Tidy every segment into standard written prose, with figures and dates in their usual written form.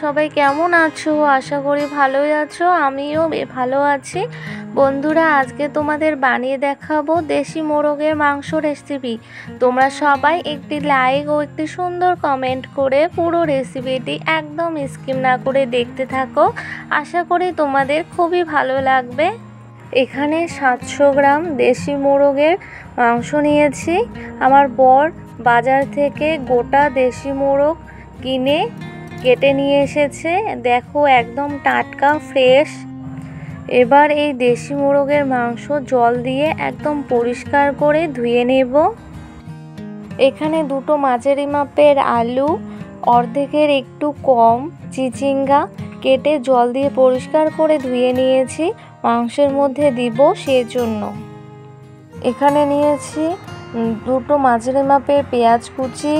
সবাই কেমন আছো? আশা করি ভালোই আছো। আমিও ভালো আছি। বন্ধুরা, আজকে তোমাদের বানিয়ে দেখাবো দেশি মোরগের মাংস রেসিপি। তোমরা সবাই একটি লাইক ও একটি সুন্দর কমেন্ট করে পুরো রেসিপিটি একদম স্কিপ না করে দেখতে থাকো। আশা করি তোমাদের খুবই ভালো লাগবে। এখানে 700 গ্রাম দেশি মোরগের মাংস নিয়েছি। আমার বর বাজার থেকে গোটা দেশি মোরগ কিনে কেটে নিয়ে এসেছে। দেখো, একদম টাটকা ফ্রেশ। এবার এই দেশি মোরগের মাংস জল দিয়ে একদম পরিষ্কার করে ধুয়ে নেব। এখানে দুটো মাঝারি মাপের আলু, অর্ধেকের একটু কম চিচিঙ্গা কেটে জল দিয়ে পরিষ্কার করে ধুয়ে নিয়েছি, মাংসের মধ্যে দিব সেজন্য। এখানে নিয়েছি দুটো মাঝারি মাপের পেঁয়াজ কুচি,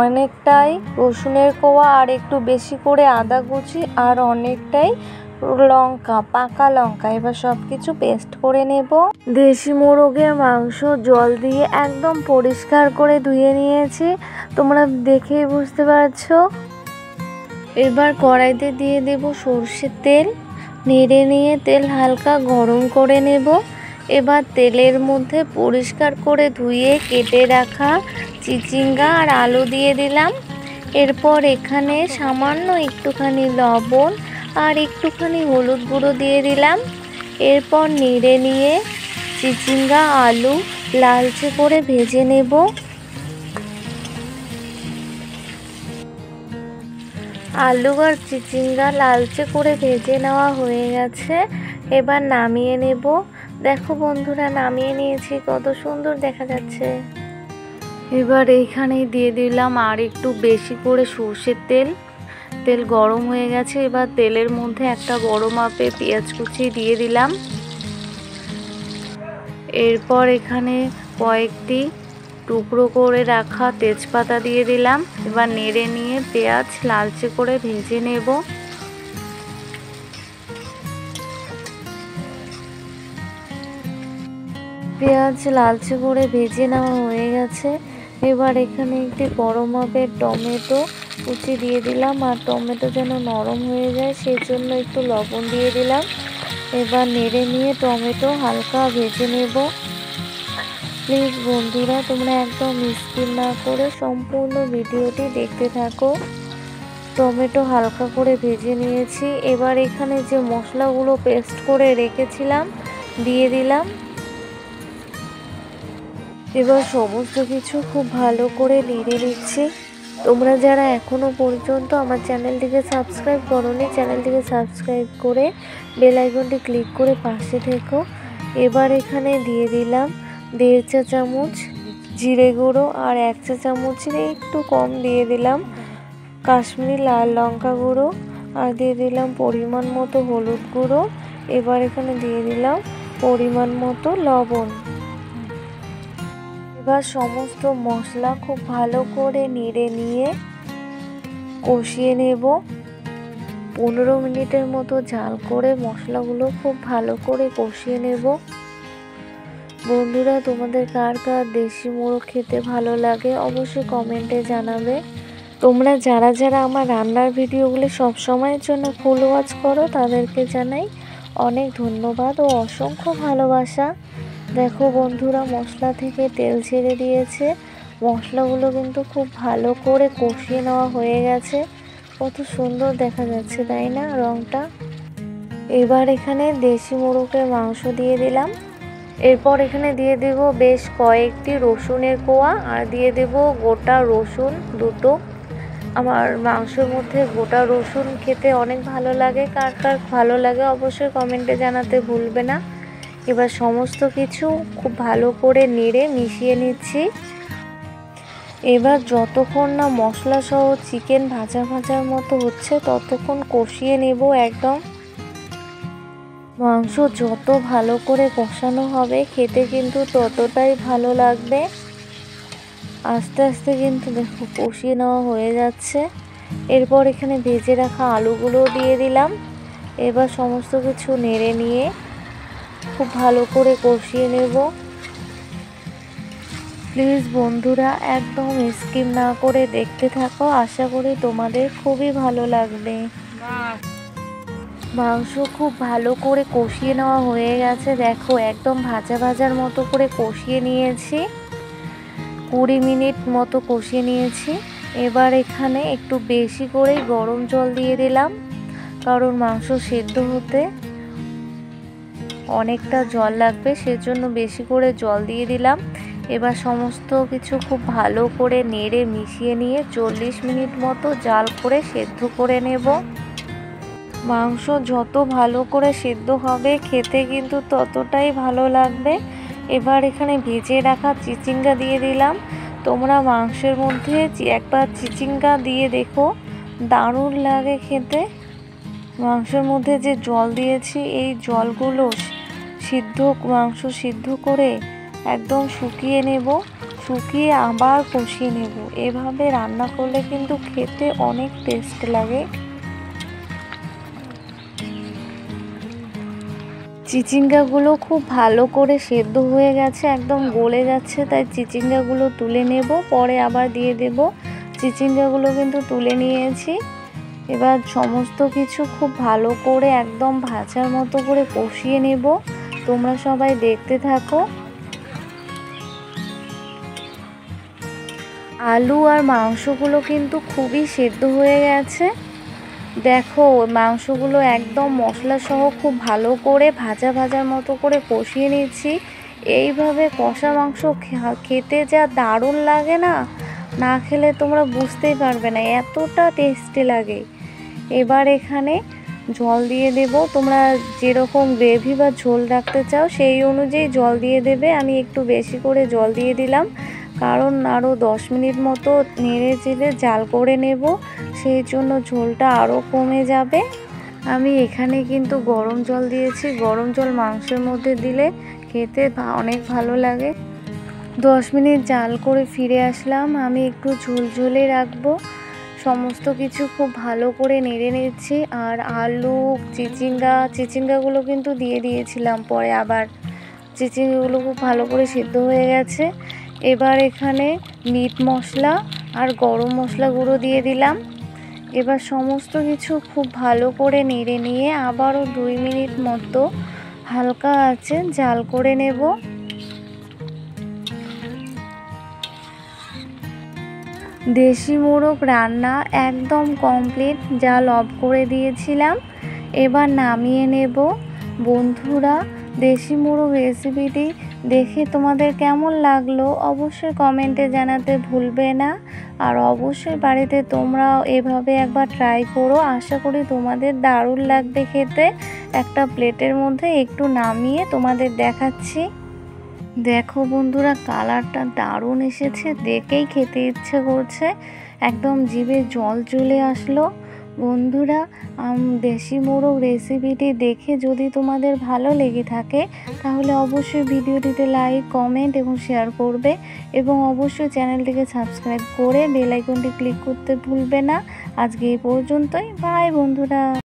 অনেকটাই রসুনের কোয়া, আর একটু বেশি করে আদা কুচি, আর অনেকটাই লঙ্কা, পাকা লঙ্কা। এবার সব কিছু পেস্ট করে নেব। দেশি মোরগের মাংস জল দিয়ে একদম পরিষ্কার করে ধুয়ে নিয়েছি, তোমরা দেখেই বুঝতে পারছো। এবার কড়াইতে দিয়ে দেব সর্ষের তেল। নেড়ে নিয়ে তেল হালকা গরম করে নেব। এবার তেলের মধ্যে পরিষ্কার করে ধুয়ে কেটে রাখা চিচিঙ্গা আর আলু দিয়ে দিলাম। এরপর এখানে সামান্য একটুখানি লবণ আর একটুখানি হলুদ গুঁড়ো দিয়ে দিলাম। এরপর নেড়ে নিয়ে চিচিঙ্গা আলু লালচে করে ভেজে নেব। আলু আর চিচিঙ্গা লালচে করে ভেজে নেওয়া হয়ে গেছে। এবার নামিয়ে নেব। দেখো বন্ধুরা, নামিয়ে নিয়েছি, কত সুন্দর দেখা যাচ্ছে। এবার এইখানে দিয়ে দিলাম আর একটু বেশি করে সর্ষের তেল। তেল গরম হয়ে গেছে। এবার তেলের মধ্যে একটা বড় মাপে পেঁয়াজ কুচি দিয়ে দিলাম। এরপর এখানে কয়েকটি টুকরো করে রাখা তেজপাতা দিয়ে দিলাম। এবার নেড়ে নিয়ে পেঁয়াজ লালচে করে ভেজে নেব। পেঁয়াজ লালচে করে ভেজে নেওয়া হয়ে গেছে। এবার এখানে একটি বড় মাপের টমেটো কুচি দিয়ে দিলাম, আর টমেটো যেন নরম হয়ে যায় সেজন্য একটু লবণ দিয়ে দিলাম। এবার নেড়ে নিয়ে টমেটো হালকা ভেজে নেব। প্লিজ বন্ধুরা, তোমরা একদম স্কিপ না করে সম্পূর্ণ ভিডিওটি দেখতে থাকো। টমেটো হালকা করে ভেজে নিয়েছি। এবার এখানে যে মশলাগুলো পেস্ট করে রেখেছিলাম দিয়ে দিলাম। এবার সমস্ত কিছু খুব ভালো করে নেড়ে নিচ্ছি। তোমরা যারা এখনো পর্যন্ত আমার চ্যানেলটিকে সাবস্ক্রাইব করোনি, চ্যানেলটিকে সাবস্ক্রাইব করে বেল আইকনটি ক্লিক করে পাশে থেকো। এবার এখানে দিয়ে দিলাম 1.5 চা চামচ জিরে গুঁড়ো, আর 1 চা চামচের একটু কম দিয়ে দিলাম কাশ্মীরি লাল লঙ্কা গুঁড়ো, আর দিয়ে দিলাম পরিমাণ মতো হলুদ গুঁড়ো। এবার এখানে দিয়ে দিলাম পরিমাণ মতো লবণ। এবার সমস্ত মশলা খুব ভালো করে নেড়ে নিয়ে কষিয়ে নেব। 15 মিনিটের মতো ঝাল করে মশলাগুলো খুব ভালো করে কষিয়ে নেব। বন্ধুরা, তোমাদের কার কার দেশি মোরগ খেতে ভালো লাগে অবশ্যই কমেন্টে জানাবে। তোমরা যারা যারা আমার রান্নার ভিডিওগুলি সবসময়ের জন্য ফুল ওয়াচ করো, তাদেরকে জানাই অনেক ধন্যবাদ ও অসংখ্য ভালোবাসা। দেখো বন্ধুরা, মশলা থেকে তেল ছেড়ে দিয়েছে। মশলাগুলো কিন্তু খুব ভালো করে কষিয়ে নেওয়া হয়ে গেছে। কত সুন্দর দেখা যাচ্ছে, তাই না, রংটা? এবার এখানে দেশি মোরগের মাংস দিয়ে দিলাম। এরপর এখানে দিয়ে দেব বেশ কয়েকটি রসুনের কোয়া, আর দিয়ে দেব গোটা রসুন দুটো। আমার মাংসের মধ্যে গোটা রসুন খেতে অনেক ভালো লাগে। কার কার ভালো লাগে অবশ্যই কমেন্টে জানাতে ভুলবে না। এবার সমস্ত কিছু খুব ভালো করে নেড়ে মিশিয়ে নিচ্ছি। এবার যতক্ষণ না মশলা সহ চিকেন ভাজা ভাজার মতো হচ্ছে ততক্ষণ কষিয়ে নেব একদম। মাংস যত ভালো করে কষানো হবে খেতে কিন্তু ততটাই ভালো লাগবে। আস্তে আস্তে কিন্তু দেখো কষিয়ে নেওয়া হয়ে যাচ্ছে। এরপর এখানে ভেজে রাখা আলুগুলো দিয়ে দিলাম। এবার সমস্ত কিছু নেড়ে নিয়ে খুব ভালো করে কষিয়ে নেব। প্লিজ বন্ধুরা একদম স্কিপ না করে দেখতে থাকো, আশা করি তোমাদের খুবই ভালো লাগবে। মাংস খুব ভালো করে কষিয়ে নেওয়া হয়ে গেছে, দেখো একদম ভাজা ভাজার মতো করে কষিয়ে নিয়েছি, 20 মিনিট মতো কষিয়ে নিয়েছি। এবার এখানে একটু বেশি করে গরম জল দিয়ে দিলাম, কারণ মাংস সেদ্ধ হতে অনেকটা জল লাগবে, সেজন্য বেশি করে জল দিয়ে দিলাম। এবার সমস্ত কিছু খুব ভালো করে নেড়ে মিশিয়ে নিয়ে 40 মিনিট মতো জাল করে সেদ্ধ করে নেব। মাংস যত ভালো করে সেদ্ধ হবে খেতে কিন্তু ততটাই ভালো লাগবে। এবার এখানে ভেজে রাখা চিচিঙ্গা দিয়ে দিলাম। তোমরা মাংসের মধ্যে একবার চিচিঙ্গা দিয়ে দেখো, দারুণ লাগে খেতে। মাংসের মধ্যে যে জল দিয়েছি এই জলগুলো মাংস সিদ্ধ করে একদম শুকিয়ে নেব, শুকিয়ে আবার কষিয়ে নেব। এভাবে রান্না করলে কিন্তু খেতে অনেক টেস্ট লাগে। চিচিঙ্গাগুলো খুব ভালো করে সেদ্ধ হয়ে গেছে, একদম গলে যাচ্ছে, তাই চিচিঙ্গাগুলো তুলে নেব, পরে আবার দিয়ে দেব। চিচিঙ্গাগুলো কিন্তু তুলে নিয়েছি। এবার সমস্ত কিছু খুব ভালো করে একদম ভাজার মতো করে কষিয়ে নেব। তোমরা সবাই দেখতে থাকো। আলু আর মাংসগুলো কিন্তু খুবই সেদ্ধ হয়ে গেছে, দেখো মাংসগুলো একদম মশলা সহ খুব ভালো করে ভাজার মতো করে কষিয়ে নিচ্ছি। এইভাবে কষা মাংস খেতে যা দারুণ লাগে না, না খেলে তোমরা বুঝতেই পারবে না, এতটা টেস্টি লাগে। এবার এখানে জল দিয়ে দেব, তোমরা যেরকম গ্রেভি বা ঝোল রাখতে চাও সেই অনুযায়ী জল দিয়ে দেবে। আমি একটু বেশি করে জল দিয়ে দিলাম, কারণ আরও 10 মিনিট মতো নেড়ে চেড়ে জাল করে নেব, সেই জন্য ঝোলটা আরও কমে যাবে। আমি এখানে কিন্তু গরম জল দিয়েছি, গরম জল মাংসের মধ্যে দিলে খেতে অনেক ভালো লাগে। 10 মিনিট জাল করে ফিরে আসলাম, আমি একটু ঝোলঝোলে রাখবো। সমস্ত কিছু খুব ভালো করে নেড়ে নিচ্ছি, আর আলু চিচিঙ্গাগুলো কিন্তু দিয়ে দিয়েছিলাম পরে, আবার চিচিঙ্গাগুলো খুব ভালো করে সিদ্ধ হয়ে গেছে। এবার এখানে মিট মশলা আর গরম মশলা গুঁড়ো দিয়ে দিলাম। এবার সমস্ত কিছু খুব ভালো করে নেড়ে নিয়ে আবারও 2 মিনিট মতো হালকা আঁচে জাল করে নেব। দেশি মোরগ রান্না একদম কমপ্লিট, জাল অফ করে দিয়েছিলাম। এবার নামিয়ে নেব। বন্ধুরা, দেশি মোরগ রেসিপিটি দেখে তোমাদের কেমন লাগলো অবশ্যই কমেন্টে জানাতে ভুলবে না, আর অবশ্যই বাড়িতে তোমরাও এভাবে একবার ট্রাই করো, আশা করি তোমাদের দারুণ লাগবে খেতে। একটা প্লেটের মধ্যে একটু নামিয়ে তোমাদের দেখাচ্ছি। দেখো বন্ধুরা, কালারটা দারুণ এসেছে, দেখেই খেতে ইচ্ছে করছে, একদম জিভে জল চলে আসলো। বন্ধুরা, দেশি মোরগ রেসিপিটি দেখে যদি তোমাদের ভালো লেগে থাকে তাহলে অবশ্যই ভিডিওটিতে লাইক, কমেন্ট এবং শেয়ার করবে, এবং অবশ্যই চ্যানেলটিকে সাবস্ক্রাইব করে বেল আইকনটি ক্লিক করতে ভুলবে না। আজকে এই পর্যন্তই, বাই বন্ধুরা।